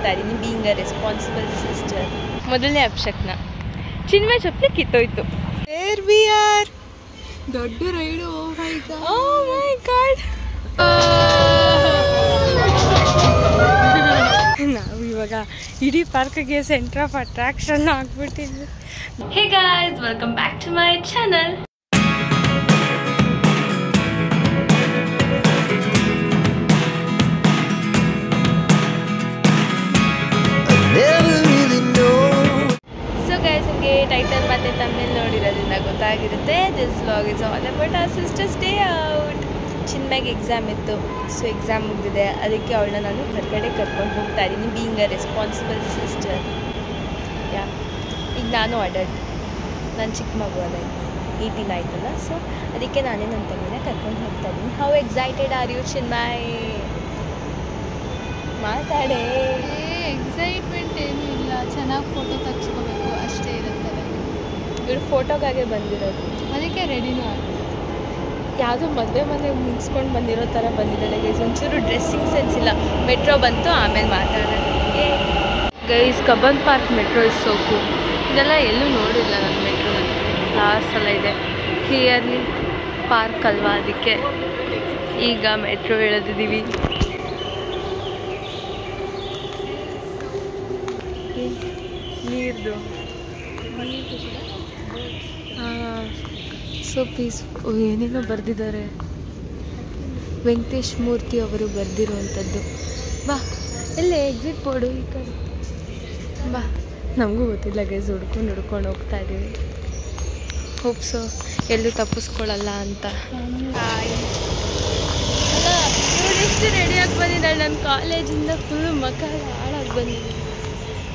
ಹೋಗ್ತಾ ಇದ್ದೀನಿ being a responsible sister. ಮೊದಲನೇ ಅಪ್ಶಕ್ನ ಚಿನ್ಮಯ ಚಪ್ಪಲಿ ಕಿತ್ತೋಯ್ತು. Here we are. ದೊಡ್ಡ ರೈಡು. Oh my god. ನಾವು ಇವಾಗ ಇಡೀ ಪಾರ್ಕ್ಗೆ ಸೆಂಟರ್ ಆಫ್ ಅಟ್ರಾಕ್ಷನ್ ಆಗ್ಬಿಟ್ಟಿದ್ವಿ. Hey guys, welcome back to my channel. Title ಮತ್ತೆ ತಮಿಳ್ ನೋಡಿರೋದ್ರಿಂದ ಗೊತ್ತಾಗಿರುತ್ತೆ. This vlog is all about our sisters day out. ಚಿನ್ಮಯ್ಗೆ ಎಕ್ಸಾಮ್ ಇತ್ತು, ಸೊ ಎಕ್ಸಾಮ್ ಮುಗಿದಿದೆ. ಅದಕ್ಕೆ ಅವಳನ್ನ ನಾನು ಹೊರಗಡೆ ಕರ್ಕೊಂಡು ಹೋಗ್ತಾ ಇದ್ದೀನಿ ಬೀಯಿಂಗ್ ಅ ರೆಸ್ಪಾನ್ಸಿಬಲ್ ಸಿಸ್ಟರ್. ಈಗ ನಾನು ಅಡಲ್ಟ್, ನಾನು ಚಿಕ್ಕ ಮಗು ಅಲ್ಲ, 18 ಆಯ್ತಲ್ಲ, ಸೊ ಅದಕ್ಕೆ ನಾನೇ ನನ್ನ ತಂಗಿನ ಕರ್ಕೊಂಡು ಹೋಗ್ತಾ ಇದ್ದೀನಿ. How excited are you Chinmay? ಮಾತಾಡೇ. ಎಕ್ಸೈಟ್ಮೆಂಟ್ ಏನೂ ಇಲ್ಲ, ಚೆನ್ನಾಗಿ ಫೋಟೋ ತೆಗೆಸ್ಕೋಬೇಕು ಅಷ್ಟೇ ಇರುತ್ತೆ. ಇವ್ರು ಫೋಟೋಗಾಗೆ ಬಂದಿರೋದು, ಅದಕ್ಕೆ ರೆಡಿನೂ ಆಗಿದೆ. ಯಾವುದೋ ಮದುವೆ ಮನೆ ಮುಗಿಸ್ಕೊಂಡು ಬಂದಿರೋ ಥರ ಬಂದಿದ್ದಾಳೆ ಗೈಸ್. ಒಂಚೂರು ಡ್ರೆಸ್ಸಿಂಗ್ ಸೆನ್ಸ್ ಇಲ್ಲ. ಮೆಟ್ರೋ ಬಂತು, ಆಮೇಲೆ ಮಾತಾಡೋಣ. Guys, Cubbon park metro is so cool. ಇದೆಲ್ಲ ಎಲ್ಲೂ ನೋಡಿಲ್ಲ ನಾನು ಮೆಟ್ರೋದಲ್ಲಿ. ಕ್ಲಾಸ್ ಎಲ್ಲ ಇದೆ, ಕ್ಲಿಯರ್ಲಿ ಪಾರ್ಕ್ ಅಲ್ವಾ, ಅದಕ್ಕೆ ಈಗ ಮೆಟ್ರೋ ಇಳಿದಿದ್ದೀವಿ. ನೀರ್ದು ಸೊ ಪೀಸ್. ಏನೇನೋ ಬರೆದಿದ್ದಾರೆ, ವೆಂಕಟೇಶ್ ಮೂರ್ತಿ ಅವರು ಬರೆದಿರುವಂಥದ್ದು. ಬಾ, ಎಲ್ಲೇ ಎಕ್ಸಿಟ್ ಬೋರ್ಡು ಈ ಕಡೆ ಬಾ. ನಮಗೂ ಗೊತ್ತಿಲ್ಲ ಗೈಸ್, ಹುಡ್ಕೊಂಡು ಹೋಗ್ತಾ ಇದ್ದೀವಿ. ಹೋಪ್ಸೋ ಎಲ್ಲೂ ತಪ್ಪಿಸ್ಕೊಳ್ಳಲ್ಲ ಅಂತ. ಅಲ್ಲ, ನೋಡಿ ಎಷ್ಟು ರೆಡಿಯಾಗಿ ಬಂದಿದ್ದಾಳೆ. ನನ್ನ ಕಾಲೇಜಿಂದ ಫುಲ್ ಮಕ್ಕ ಹಾಳಾಗಿ ಬಂದಿದ್ದೀನಿ.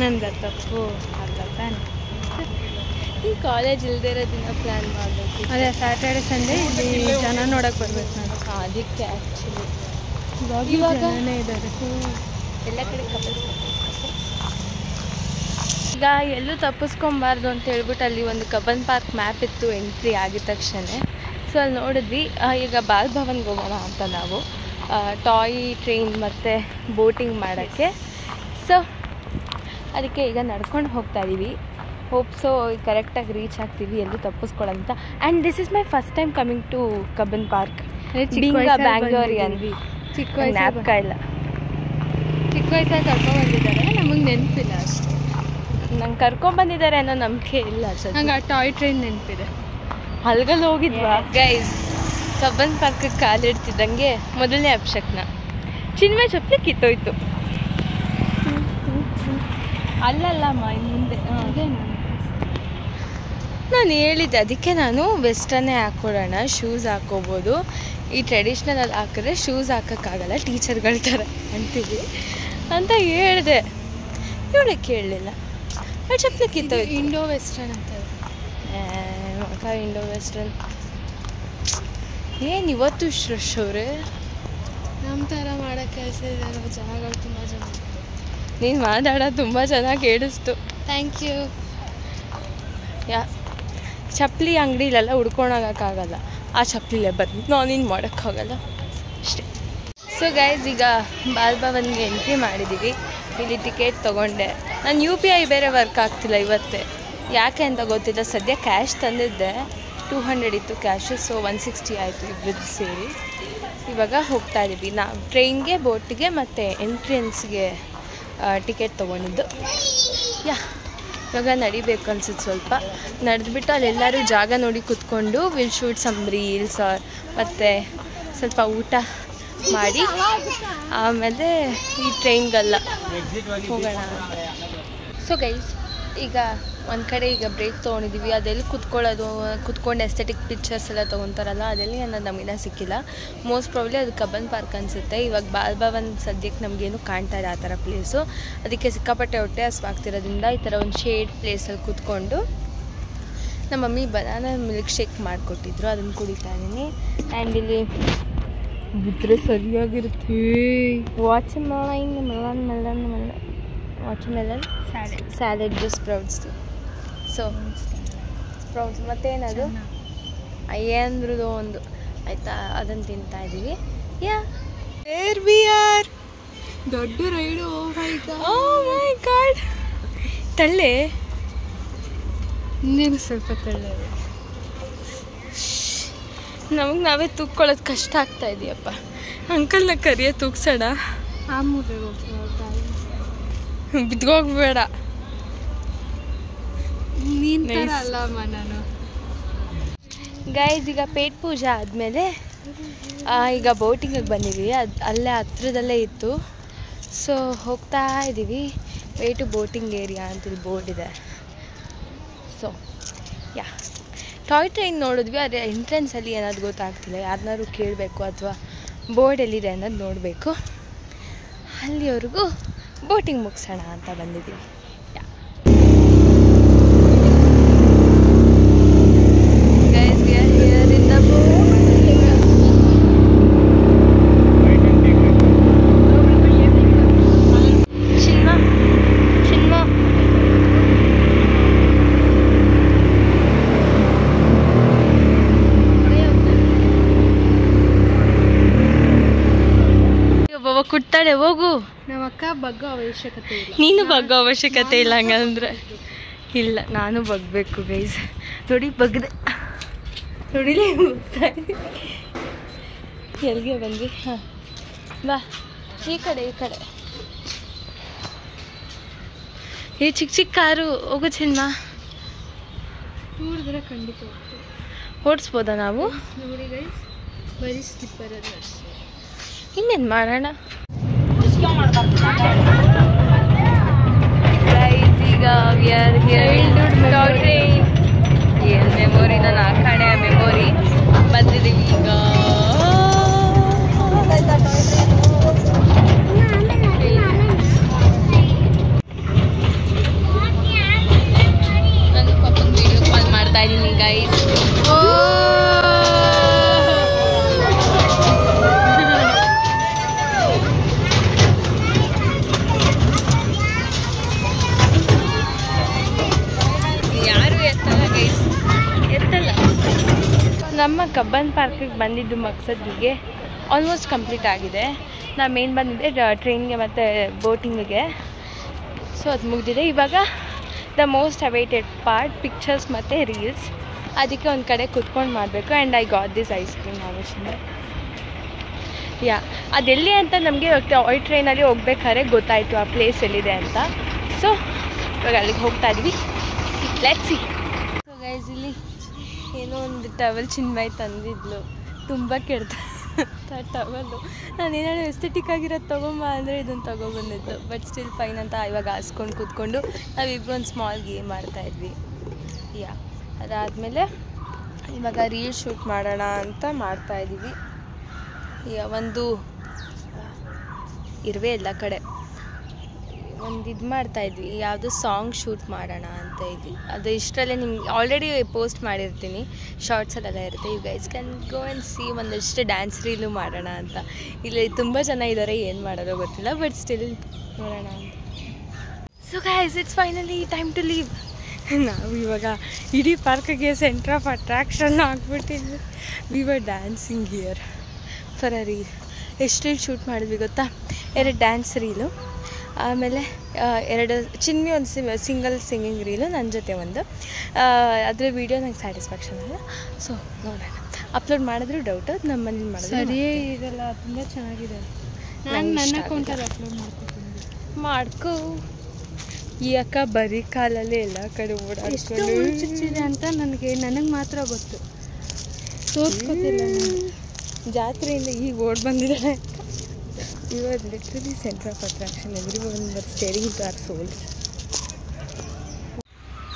ನನಗೆ ತಪ್ಪು ಅಲ್ಲ ತಾನೆ. ಈ ಕಾಲೇಜ್ ಇಲ್ಲದೆ ಇರೋ ದಿನ ಪ್ಲ್ಯಾನ್ ಮಾಡಬೇಕು. ಅದೇ ಸ್ಯಾಟರ್ಡೆ ಸಂಡೇ ಇಲ್ಲಿ ಜನ ನೋಡೋಕೆ ಬರ್ಬೇಕು ನಾನು. ಅದಕ್ಕೆ ಆ್ಯಕ್ಚುಲಿ ಇವಾಗ ಇದ್ದಾರೆ ಎಲ್ಲ ಕಡೆ ಕಪಲ್ಸ್. ಈಗ ಎಲ್ಲೂ ತಪ್ಪಿಸ್ಕೊಬಾರ್ದು ಅಂತ ಹೇಳ್ಬಿಟ್ಟು ಅಲ್ಲಿ ಒಂದು ಕಬ್ಬನ್ ಪಾರ್ಕ್ ಮ್ಯಾಪ್ ಇತ್ತು ಎಂಟ್ರಿ ಆಗಿದ ತಕ್ಷಣ. ಸೊ ಅಲ್ಲಿ ನೋಡಿದ್ವಿ. ಈಗ ಬಾಲ್ ಭವನ್ಗೆ ಹೋಗೋಣ ಅಂತ ನಾವು, ಟಾಯ್ ಟ್ರೈನ್ ಮತ್ತು ಬೋಟಿಂಗ್ ಮಾಡೋಕ್ಕೆ. ಸೊ ಅದಕ್ಕೆ ಈಗ ನಡ್ಕೊಂಡು ಹೋಗ್ತಾ ಇದ್ದೀವಿ. ಹೋಪ್ಸೋ ಕರೆಕ್ಟಾಗಿ ರೀಚ್ ಆಗ್ತೀವಿ, ಎಲ್ಲೂ ತಪ್ಪಿಸ್ಕೊಳ್ಳೋಂತ. And this is my first time coming to Cubbon Park. Bangalorean ಚಿಕ್ಕ ಜ್ಞಾಪಕ ಇಲ್ಲ. ಚಿಕ್ಕ ವಯಸ್ಸಾಗಿ ಕರ್ಕೊಂಡ್ಬಂದಿದ್ದಾರೆ, ನಮಗೆ ನೆನಪಿಲ್ಲ ಅಷ್ಟೇ. ನಂಗೆ ಕರ್ಕೊಂಡ್ಬಂದಿದ್ದಾರೆ ಅನ್ನೋ ನಂಬಿಕೆ ಇಲ್ಲ ಅಷ್ಟೇ. ನಂಗೆ ಆ ಟಾಯ್ ಟ್ರೈನ್ ನೆನಪಿದೆ. ಅಲ್ಗಲ್ಲಿ ಹೋಗಿದ್ವಾ ಗೈಸ್? ಕಬ್ಬನ್ ಪಾರ್ಕಿಗೆ ಕಾಲಿಡ್ತಿದ್ದಂಗೆ ಮೊದಲನೇ ಅಪ್ಶಕ್ನ ಚಿನ್ಮಯ ಚಪ್ಪಲಿ ಕಿತ್ತೋಯ್ತು. ಅಲ್ಲಲ್ಲಮ್ಮ, ಮುಂದೆ ನಾನು ಹೇಳಿದ್ದೆ, ಅದಕ್ಕೆ ನಾನು ವೆಸ್ಟರ್ನೇ ಹಾಕ್ಕೊಡೋಣ, ಶೂಸ್ ಹಾಕ್ಕೋಬೋದು. ಈ ಟ್ರೆಡಿಷ್ನಲಲ್ಲಿ ಹಾಕಿದ್ರೆ ಶೂಸ್ ಹಾಕೋಕ್ಕಾಗಲ್ಲ, ಟೀಚರ್ಗಳ ಥರ ಅಂತೀವಿ ಅಂತ ಹೇಳಿದೆ. ಇವಳೆ ಕೇಳಲಿಲ್ಲ, ಚಪ್ಪಲಿ ಕಿತ್ತೋಯ್ತು. ಇಂಡೋ ವೆಸ್ಟರ್ನ್ ಅಂತ ಮಕ್ಕ, ಇಂಡೋ ವೆಸ್ಟರ್ನ್ ಏನು ಇವತ್ತು ಶ್ರಶ್ ಅವರೇ ನಮ್ಮ ಥರ ಮಾಡೋ ಕೆಲಸ ಇದೆ. ಜನಗಳು ತುಂಬ ಜನ. ನೀನು ಮಾತಾಡೋದು ತುಂಬ ಚೆನ್ನಾಗಿ ಕೇಳಿಸ್ತು. Thank you. ಚಪ್ಪಲಿ ಅಂಗಡಿಲೆಲ್ಲ ಹುಡ್ಕೊಳಕ್ಕಾಗಲ್ಲ, ಆ ಚಪ್ಪಲಿಲೇ ಬರಲಿ, ನಾನೇನು ಮಾಡೋಕ್ಕಾಗಲ್ಲ ಅಷ್ಟೇ. ಸೊ ಗೈಸ್, ಈಗ ಬಾಲ್ ಭವನ್ಗೆ ಎಂಟ್ರಿ ಮಾಡಿದ್ದೀವಿ. ಇಲ್ಲಿ ಟಿಕೆಟ್ ತೊಗೊಂಡೆ. ನಾನು UPI ಬೇರೆ ವರ್ಕ್ ಆಗ್ತಿಲ್ಲ ಇವತ್ತೇ, ಯಾಕೆ ಅಂತ ಗೊತ್ತಿಲ್ಲ. ಸದ್ಯ ಕ್ಯಾಶ್ ತಂದಿದ್ದೆ, 200 ಇತ್ತು ಕ್ಯಾಶು, ಸೊ 160 ಆಯಿತು ಇಬ್ಬರದ್ದು ಸೇರಿ. ಇವಾಗ ಹೋಗ್ತಾ ಇದ್ದೀವಿ. ನಾವು ಟ್ರೈನ್ಗೆ, ಬೋಟಿಗೆ ಮತ್ತು ಎಂಟ್ರೆನ್ಸ್ಗೆ ಟಿಕೆಟ್ ತೊಗೊಂಡಿದ್ದು. ಇವಾಗ ನಡಿಬೇಕು ಅನ್ಸುತ್ತೆ. ಸ್ವಲ್ಪ ನಡೆದ್ಬಿಟ್ಟು ಅಲ್ಲೆಲ್ಲರೂ ಜಾಗ ನೋಡಿ ಕೂತ್ಕೊಂಡು ವಿಲ್ ಶೂಟ್ ಸಮ್ ರೀಲ್ಸ್, ಮತ್ತು ಸ್ವಲ್ಪ ಊಟ ಮಾಡಿ ಆಮೇಲೆ ಈ ಟ್ರೈನ್ಗೆಲ್ಲ ಹೋಗೋಣ. ಸೊ ಗೈಸ್, ಈಗ ಒಂದು ಕಡೆ ಈಗ ಬ್ರೇಕ್ ತೊಗೊಂಡಿದ್ದೀವಿ. ಅದೆಲ್ಲಿ ಕುತ್ಕೊಂಡು ಎಸ್ಥೆಟಿಕ್ ಪಿಕ್ಚರ್ಸ್ ಎಲ್ಲ ತೊಗೊತಾರಲ್ಲ, ಅದೆಲ್ಲಿ ಅನ್ನೋದು ನಮಗಿನ್ನ ಸಿಕ್ಕಿಲ್ಲ. ಮೋಸ್ಟ್ ಪ್ರಾಬ್ಲಿ ಅದು ಕಬ್ಬನ್ ಪಾರ್ಕ್ ಅನಿಸುತ್ತೆ. ಇವಾಗ ಬಾಲ್ ಭವನ್ ಸದ್ಯಕ್ಕೆ ನಮಗೇನು ಕಾಣ್ತಾ ಇದೆ ಆ ಥರ ಪ್ಲೇಸು. ಅದಕ್ಕೆ ಸಿಕ್ಕಾಪಟ್ಟೆ ಹೊಟ್ಟೆ ಹಸ್ವಾಗ್ತಿರೋದ್ರಿಂದ ಈ ಥರ ಒಂದು ಶೇಡ್ ಪ್ಲೇಸಲ್ಲಿ ಕೂತ್ಕೊಂಡು ನಮ್ಮ ಮಮ್ಮಿ ಬನಾನಾ ಮಿಲ್ಕ್ ಶೇಕ್ ಮಾಡಿಕೊಟ್ಟಿದ್ರು, ಅದನ್ನು ಕುಡಿತಾ ಇದ್ದೀನಿ. ಆ್ಯಂಡ್ ಇಲ್ಲಿ ಬಿದ್ದರೆ ಸರಿಯಾಗಿರುತ್ತೆ. ವಾಟರ್ಮೆಲನ್ ಸ್ಯಾಲೆಡ್ ಸ್ಪ್ರೌಟ್ಸ್ದು. ಸೊ ಸ್ಪ್ರೌಟ್ಸ್ ಮತ್ತೇನದು ಅಯ್ಯಂದ್ರದ್ದು ಒಂದು ಆಯಿತಾ, ಅದನ್ನು ತಿಂತಾ ಇದ್ದೀವಿ. Here we are. ದೊಡ್ಡ ರೈಡು. Oh my god. ತಳ್ಳೆ ಇನ್ನೇನು ಸ್ವಲ್ಪ ತಳ್ಳೆ. ನಮಗೆ ನಾವೇ ತೂಕ್ಕೊಳ್ಳೋದು ಕಷ್ಟ ಆಗ್ತಾ ಇದೆಯಪ್ಪ. ಅಂಕಲ್ನ ಕರಿಯ ತೂಗ್ಸೋಣ. ಆ ಮೂಲೆಗೆ ಬಿದ್ಕೋಗ್ಬೇಡ. ನೀನ್ ಥರ ಅಲ್ಲಮ್ಮ ನಾನು. ಗೈಸ್ ಈಗ ಪೇಟ್ ಪೂಜೆ ಆದಮೇಲೆ ಈಗ ಬೋಟಿಂಗಿಗೆ ಬಂದಿದ್ದೀವಿ. ಅಲ್ಲೇ ಹತ್ರದಲ್ಲೇ ಇತ್ತು. ಸೊ ಹೋಗ್ತಾ ಇದ್ದೀವಿ. ವೇ ಟು ಬೋಟಿಂಗ್ ಏರಿಯಾ ಅಂತೇಳಿ ಬೋರ್ಡ್ ಇದೆ. ಸೊ ಯಾ ಟಾಯ್ ಟ್ರೈನ್ ನೋಡಿದ್ವಿ. ಆದರೆ ಎಂಟ್ರೆನ್ಸಲ್ಲಿ ಏನಾದ್ರು ಗೊತ್ತಾಗ್ತಿಲ್ಲ. ಯಾರನ್ನಾದ್ರು ಕೇಳಬೇಕು ಅಥವಾ ಬೋರ್ಡ್ ಎಲ್ಲಿದೆ ಅನ್ನೋದು ನೋಡಬೇಕು. ಅಲ್ಲಿವರೆಗೂ ಬೋಟಿಂಗ್ ಮುಗಿಸೋಣ ಅಂತ ಬಂದಿದ್ದೀವಿ. ಕುಟ್ಟಾಳೆ ಹೋಗು. ನಮ್ಮ ಅಕ್ಕ ಬಗ್ಗೋ ಅವಶ್ಯಕತೆ ಇಲ್ಲ. ನೀನು ಬಗ್ಗೋ ಅವಶ್ಯಕತೆ ಇಲ್ಲ. ಹಂಗಂದ್ರೆ ಇಲ್ಲ, ನಾನು ಬಗ್ಬೇಕು ಗೈಸ್. ನೋಡಿ ಬಗ್ದೆ ನೋಡಿಲಿ. ಎಲ್ಲಿಗೆ ಬಂದ್ವಿ? ಹಾಂ ಬಾ ಈ ಕಡೆ ಈ ಕಡೆ. ಈ ಚಿಕ್ಕ ಚಿಕ್ಕ ಕಾರು ಹೋಗೋ ಚಿನ್ನ. ನೋಡಿದ್ರೆ ಖಂಡಿತ ಓಡಿಸ್ಬೋದಾ ನಾವು? ನೋಡಿ ಗೈಸ್, ಬರೀ ಸ್ಲಿಪ್ಪರ್ ಅದು ಅಷ್ಟೇ. ಇನ್ನೇನು ಮಾಡೋಣ. ಈಗ ವಿ ಆರ್ ಹಿಯರ್ ಟ್ರೈನ್. ಏನು ಮೆಮೊರಿ, ನನ್ನ ಆಕಾಣೆ ಮೆಮೊರಿ. ಬಂದಿದ್ದೀವಿ ಈಗ. ನಾನು ಪಾಪಂಗೆ ವಿಡಿಯೋ ಕಾಲ್ ಮಾಡ್ತಾ ಇದ್ದೀನಿ ಗೈಸ್. ನಮ್ಮ ಕಬ್ಬನ್ ಪಾರ್ಕಿಗೆ ಬಂದಿದ್ದು ಮಕ್ಸದ್ಗೆ ಆಲ್ಮೋಸ್ಟ್ ಕಂಪ್ಲೀಟ್ ಆಗಿದೆ. ನಾನು ಮೇನ್ ಬಂದಿದ್ದೆ ಟ್ರೈನ್ಗೆ ಮತ್ತು ಬೋಟಿಂಗಿಗೆ. ಸೊ ಅದು ಮುಗಿದಿದೆ. ಇವಾಗ the most awaited part pictures ಮತ್ತು ರೀಲ್ಸ್. ಅದಕ್ಕೆ ಒಂದು ಕಡೆ ಕುತ್ಕೊಂಡು ಮಾಡಬೇಕು. And I got this ice cream ಆವಶ್ಯಕ. ಯಾ ಅದೆಲ್ಲಿ ಅಂತ ನಮಗೆ ಟಾಯ್ ಟ್ರೈನಲ್ಲಿ ಹೋಗ್ಬೇಕಾದ್ರೆ ಗೊತ್ತಾಯಿತು ಆ ಪ್ಲೇಸ್ ಎಲ್ಲಿದೆ ಅಂತ. ಸೊ ಇವಾಗ ಅಲ್ಲಿಗೆ ಹೋಗ್ತಾ ಇದ್ವಿ. Let's see. ಸೊ ಗೈಸ್ ಇಲ್ಲಿ ಏನೋ ಒಂದು ಟವಲ್ ಚಿನ್ಮಯ್ ತಂದಿದ್ಲು. ತುಂಬ ಕೆಡ್ತಾ ಟವಲ್ಲು. ನಾನು ಏನಾದ್ರು ಎಸ್ಥೆಟಿಕ್ ಆಗಿರೋದು ತೊಗೊಂಬ ಅಂದರೆ ಇದನ್ನು ತೊಗೊಬಂದಿದ್ದು. ಬಟ್ ಸ್ಟಿಲ್ ಫೈನ್ ಅಂತ ಇವಾಗ ಹಾಸ್ಕೊಂಡು ಕೂತ್ಕೊಂಡು ನಾವಿಬ್ಬರು ಒಂದು ಸ್ಮಾಲ್ ಗೇಮ್ ಮಾಡ್ತಾಯಿದ್ವಿ. ಯಾ ಅದಾದಮೇಲೆ ಇವಾಗ ರೀಲ್ ಶೂಟ್ ಮಾಡೋಣ ಅಂತ ಮಾಡ್ತಾಯಿದ್ದೀವಿ. ಯಾ ಒಂದು ಇರುವೆ ಎಲ್ಲ ಕಡೆ ಒಂದು ಇದು ಮಾಡ್ತಾಯಿದ್ವಿ. ಯಾವುದೋ ಸಾಂಗ್ ಶೂಟ್ ಮಾಡೋಣ ಅಂತ ಇದ್ವಿ. ಅದು ಇಷ್ಟರಲ್ಲೇ ನಿಮ್ಗೆ ಆಲ್ರೆಡಿ ಪೋಸ್ಟ್ ಮಾಡಿರ್ತೀನಿ, ಶಾರ್ಟ್ಸಲ್ಲೆಲ್ಲ ಇರುತ್ತೆ. You guys can go and see. ಒಂದಷ್ಟು ಡ್ಯಾನ್ಸ್ ರೀಲು ಮಾಡೋಣ ಅಂತ. ಇಲ್ಲಿ ತುಂಬ ಜನ ಇದ್ದಾರೆ, ಏನು ಮಾಡೋದೋ ಗೊತ್ತಿಲ್ಲ. ಬಟ್ ಸ್ಟಿಲ್ ನೋಡೋಣ ಅಂತ. So guys it's finally time to leave. ನಾವು ಇವಾಗ ಇಡೀ ಪಾರ್ಕಿಗೆ ಸೆಂಟ್ರ್ ಆಫ್ ಅಟ್ರಾಕ್ಷನ್ ಆಗಿಬಿಟ್ಟಿದ್ವಿ. We were dancing here for a reel. ಎಷ್ಟು ರೀಲ್ ಶೂಟ್ ಮಾಡಿದ್ವಿ ಗೊತ್ತಾ? 2 ಡ್ಯಾನ್ಸ್ ರೀಲು, ಆಮೇಲೆ 2 ಚಿನ್ಮಿ ಒಂದು ಸಿಂಗಲ್ ಸಿಂಗಿಂಗ್ ರೀಲು, ನನ್ನ ಜೊತೆ ಒಂದು. ಅದರ ವೀಡಿಯೋ ನಂಗೆ ಸ್ಯಾಟಿಸ್ಫ್ಯಾಕ್ಷನ್ ಅಲ್ಲ. ಸೊ ನೋಡೋಣ. ಅಪ್ಲೋಡ್ ಮಾಡಿದ್ರು ಡೌಟ್, ನಮ್ಮ ಮನೇಲಿ ಮಾಡಿದ್ರು ಸರಿಯೇ ಇದೆಲ್ಲ ತುಂಬ ಚೆನ್ನಾಗಿದೆ. ನಾನು ನನ್ನ ಅಕೌಂಟಲ್ಲಿ ಅಪ್ಲೋಡ್ ಮಾಡ್ಕೊತೀನಿ. ಮಾಡ್ಕೋ. ಈ ಅಕ್ಕ ಬರೀ ಕಾಲಲ್ಲೇ ಎಲ್ಲ ಕಡೆ ಎಷ್ಟು ಚುಚ್ಚಿದೆ ಅಂತ ನನಗೆ ಮಾತ್ರ ಗೊತ್ತು. ತೋರಿಸ್ಕೊತಿಲ್ಲ. ಜಾತ್ರೆಯಿಂದ ಈಗ ಓಡ್ ಬಂದಿದ್ದಾಳೆ. You are literally center of attraction. Everyone was staring into our souls.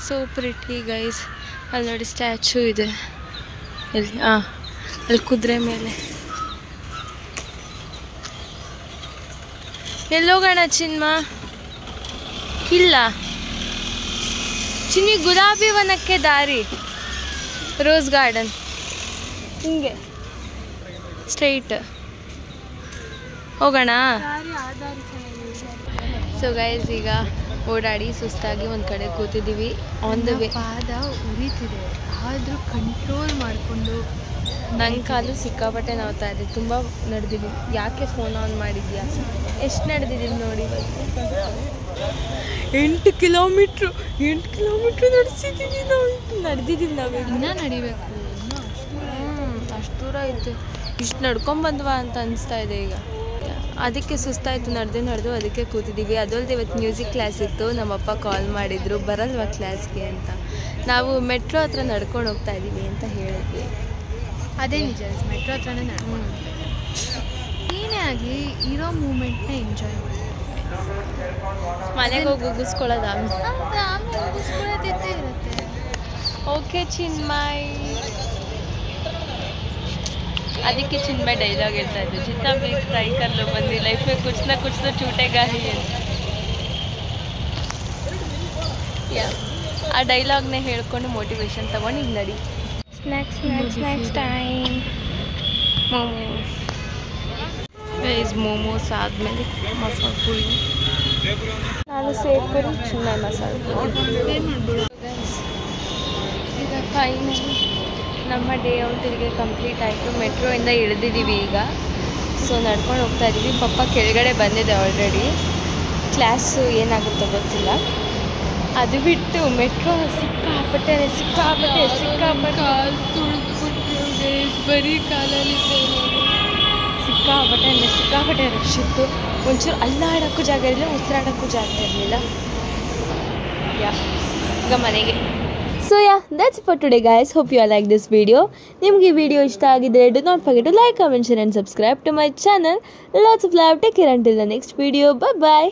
So pretty guys. ಅಲ್ಲಿ ನೋಡಿ ಸ್ಟ್ಯಾಚು ಇದೆ. ಎಲ್ಲಿ? ಅಲ್ಲಿ ಕುದುರೆ ಮೇಲೆ. ಎಲ್ಲೋಗೋಣ ಚಿನ್ಮ? ಇಲ್ಲ ಚಿನ್ನಿ, ಗುಲಾಬಿ ವನಕ್ಕೆ ದಾರಿ. ರೋಸ್ ಗಾರ್ಡನ್ ಹಿಂಗೆ ಸ್ಟ್ರೈಟ್ ಹೋಗೋಣ. ಸೊ ಗೈಸ್ ಈಗ ಓಡಾಡಿ ಸುಸ್ತಾಗಿ ಒಂದು ಕಡೆ ಕೂತಿದ್ದೀವಿ. ಆನ್ ದ ವೇ ಪಾದ ಉರಿತಿದೆ, ಆದರೂ ಕಂಟ್ರೋಲ್ ಮಾಡಿಕೊಂಡು ನನ್ನ ಕಾಲು ಸಿಕ್ಕಾಪಟ್ಟೆ ನೋವ್ತಾ ಇದೆ, ತುಂಬ ನಡೆದಿದ್ದೀನಿ. ಯಾಕೆ ಫೋನ್ ಆನ್ ಮಾಡಿದ್ಯಾ? ಎಷ್ಟು ನಡೆದಿದ್ದೀನಿ ನೋಡಿ ಇವತ್ತು. 8 ಕಿಲೋಮೀಟ್ರು ನಡೆದಿದ್ದೀವಿ ನಾವು. ಇನ್ನೂ ನಡಿಬೇಕು. ಅಷ್ಟು ದೂರ ಐತೆ. ಇಷ್ಟು ನಡ್ಕೊಂಬಂದ್ವಾ ಅಂತ ಅನಿಸ್ತಾ ಇದೆ ಈಗ. ಅದಕ್ಕೆ ಸುಸ್ತಾಯಿತು, ನಡೆದು ಅದಕ್ಕೆ ಕೂತಿದ್ದೀವಿ. ಅದಲ್ಲದೆ ಇವತ್ತು ಮ್ಯೂಸಿಕ್ ಕ್ಲಾಸ್ ಇತ್ತು. ನಮ್ಮಪ್ಪ ಕಾಲ್ ಮಾಡಿದರು, ಬರಲ್ವಾ ಕ್ಲಾಸ್ಗೆ ಅಂತ. ನಾವು ಮೆಟ್ರೋ ಹತ್ರ ನಡ್ಕೊಂಡು ಹೋಗ್ತಾ ಇದ್ದೀವಿ ಅಂತ ಹೇಳಿದ್ವಿ. ಅದೇ ನಿಜ, ಮೆಟ್ರೋ ಹತ್ರನೇ ನಡ್ಕೊಂಡು ಏನೇ ಆಗಲಿ ಇರೋ ಮೂಮೆಂಟ್ನ ಎಂಜಾಯ್ ಮಾಡಿ. ಮನೆಗೆ ಹೋಗಿ ಉಗಿಸ್ಕೊಳ್ಳೋದು ಆಮೇಲೆ ಉಗಿಸ್ಕೊಳ್ಳೋದಿದ್ದೇ ಇರುತ್ತೆ. ಓಕೆ ಚಿನ್ಮಯ್. ಅದಕ್ಕೆ ಚಿನ್ಮಯ್ ಡೈಲಾಗ್ ಹೇಳ್ತಾ ಇದ್ದು, ಜಿतना भी ट्राई कर लो बंदी लाइफ में कुछ ना कुछ तो छूटेगा ही ಅಂತ. ಆ ಡೈಲಾಗ್ನ ಹೇಳ್ಕೊಂಡು ಮೋಟಿವೇಶನ್ ತಗೊಂಡು ಹಿಂಗೆ ನಡಿ. Snacks time. ಮೋಮೋಸ್ ಆದಮೇಲೆ ಮಸಾಲೆ ಪುರಿ. ನಾನು ಸೇವ್ ಪುರಿ, ಚಿನ್ಮಯ್ ಮಸಾಲೆ ಪುರಿ. ಈಗ ಫೈನಲಿ ನಮ್ಮ ಡೇ ಔಟ್ ಇಲ್ಲಿಗೆ ಕಂಪ್ಲೀಟ್ ಆಯಿತು. ಮೆಟ್ರೋಯಿಂದ ಇಳಿದಿದ್ದೀವಿ ಈಗ. ಸೊ ನಡ್ಕೊಂಡು ಹೋಗ್ತಾ ಇದ್ದೀವಿ. ಪಪ್ಪ ಕೆಳಗಡೆ ಬಂದಿದೆ ಆಲ್ರೆಡಿ. ಕ್ಲಾಸು ಏನಾಗುತ್ತೋ ಗೊತ್ತಿಲ್ಲ. ಅದು ಬಿಟ್ಟು ಮೆಟ್ರೋ ಸಿಕ್ಕಾಪಟ್ಟೆ ಕಾಲು ತುಳಿದ್ಬಿಟ್ಟು ಬರೀ ಕಾಲಲ್ಲಿ ಸಿಕ್ಕಾಪಟ್ಟೆ ರಶ್ ಇತ್ತು. ಒಂಚೂರು ಅಲ್ಲಾಡೋಕ್ಕೂ ಜಾಗ ಇರಲಿಲ್ಲ, ಉಸಿರಾಡೋಕ್ಕೂ ಜಾಗ ಇರಲಿಲ್ಲ. ಈಗ ಮನೆಗೆ. So yeah, that's it for today guys. Hope you all like this video. ನಿಮಗೆ ಈ ವಿಡಿಯೋ ಇಷ್ಟ ಆಗಿದ್ರೆ do not forget to like, comment, share and subscribe to my channel. Lots of love. Take care until the next video. Bye bye.